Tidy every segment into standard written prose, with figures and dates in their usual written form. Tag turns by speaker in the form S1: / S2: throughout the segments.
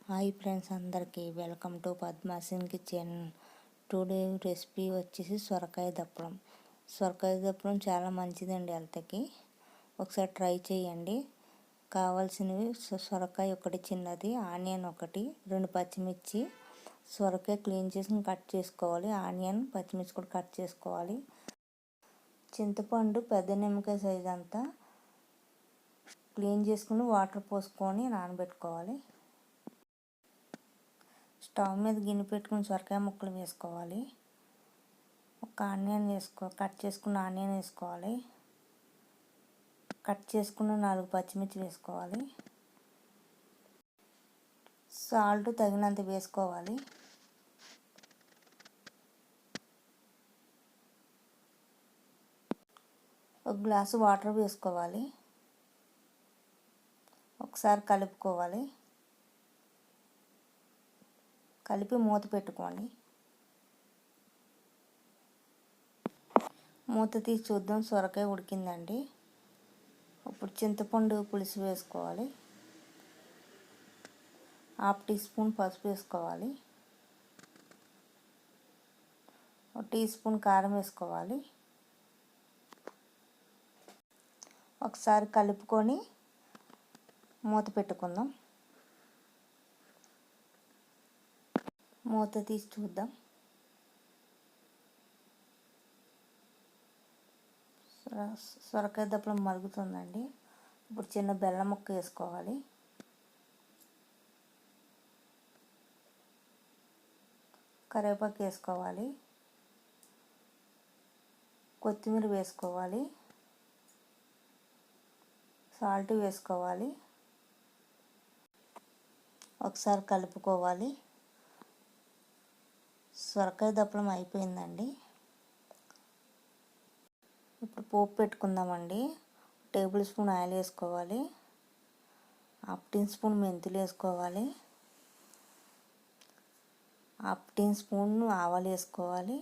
S1: Hi friends, అందరికీ welcome to Padmasin kitchen. Today recipe వచ్చేసి సొరకాయ దప్పడం. సొరకాయ దప్పడం చాలా మంచిదండి హెల్త్కి. ఒకసారి ట్రై చేయండి. కావాల్సినవి సొరకాయ ఒకటి చిన్నది, ఆనియన్ ఒకటి, 2 పచ్చిమిర్చి. సొరకాయ క్లీన్ చేసి కట్ చేసుకోవాలి. ఆనియన్, పచ్చిమిర్చి కూడా కట్ చేసుకోవాలి. చింతపండు పెద్ద నిమ్మకాయ సైజ్ అంతా క్లీన్ చేసుకుని వాటర్ పోసుకొని నానబెట్టుకోవాలి. స్టవ్ మీద గిన్నె పెట్టుకుని సొరకాయ ముక్కలు వేసుకోవాలి. ఒక ఆనియన్ కట్ చేసుకున్న ఆనియన్ వేసుకోవాలి. కట్ చేసుకున్న 4 పచ్చిమిర్చి వేసుకోవాలి. సాల్ట్ తగినంత వేసుకోవాలి. ఒక గ్లాసు వాటర్ వేసుకోవాలి. ఒకసారి కలుపుకోవాలి. కలిపి మూత పెట్టుకోండి. మూత తీసి చూద్దాం. సొరకాయ ఉడికిందండి. ఇప్పుడు చింతపండు పులుసు వేసుకోవాలి. 1/2 టీ స్పూన్ పసుపు వేసుకోవాలి. 1 టీ స్పూన్ కారం వేసుకోవాలి. ఒకసారి కలుపుకొని మూత పెట్టుకుందాం. మూత తీసి చూద్దాం. సొరకాయ దప్పడం మరుగుతుందండి. ఇప్పుడు చిన్న బెల్లం ముక్క వేసుకోవాలి. కరివేపాకు వేసుకోవాలి. కొత్తిమీర వేసుకోవాలి. సాల్ట్ వేసుకోవాలి. ఒకసారి కలుపుకోవాలి. సొరకాయ దప్పడం అయిపోయిందండి. ఇప్పుడు పోపు పెట్టుకుందామండి. 1 టేబుల్ స్పూన్ ఆయిల్ వేసుకోవాలి. 1/2 టీ స్పూన్ మెంతులు వేసుకోవాలి. 1/2 టీ స్పూన్ ఆవాలు వేసుకోవాలి.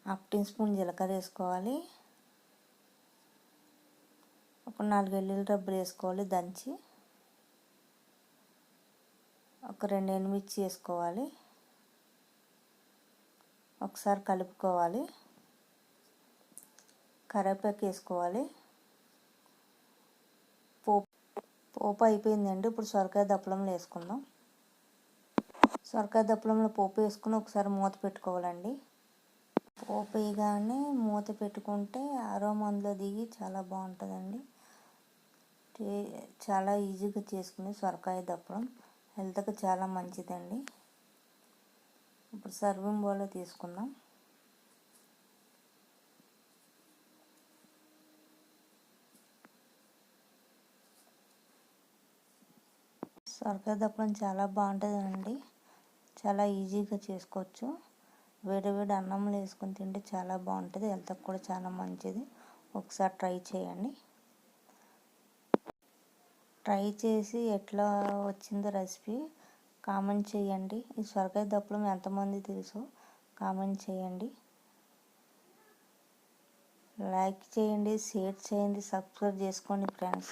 S1: 1/2 టీ స్పూన్ జీలకర్ర వేసుకోవాలి. ఒక 4 వెల్లుల్లి రెబ్బలు వేసుకోవాలి దంచి. ఒక 2 ఎండుమిర్చి వేసుకోవాలి. ఒకసారి కలుపుకోవాలి. కరివేపాకు వేసుకోవాలి. పోపు అయిపోయిందండి. ఇప్పుడు సొరకాయ దప్పడంలో వేసుకుందాం. సొరకాయ దప్పడంలో పోపు వేసుకుని ఒకసారి మూత పెట్టుకోవాలండి. పోపు వేయగానే మూత పెట్టుకుంటే అరోమా అందులో దిగి చాలా బాగుంటుందండి. చాలా ఈజీగా చేసుకునే సొరకాయ దప్పడం హెల్త్కి చాలా మంచిదండి. ఇప్పుడు సర్వింగ్ బౌల్లో తీసుకుందాం. సొరకాయ దప్పడం చాలా బాగుంటుందండి. చాలా ఈజీగా చేసుకోవచ్చు. వేడి వేడి అన్నంలో వేసుకొని తింటే చాలా బాగుంటుంది. హెల్త్కి కూడా చాలా మంచిది. ఒకసారి ట్రై చేయండి. ట్రై చేసి ఎట్లా వచ్చిందో రెసిపీ కామెంట్ చేయండి. ఈ సొరకాయ దప్పడం ఎంతమంది తెలుసో కామెంట్ చేయండి. లైక్ చేయండి, షేర్ చేయండి, సబ్స్క్రైబ్ చేసుకోండి ఫ్రెండ్స్.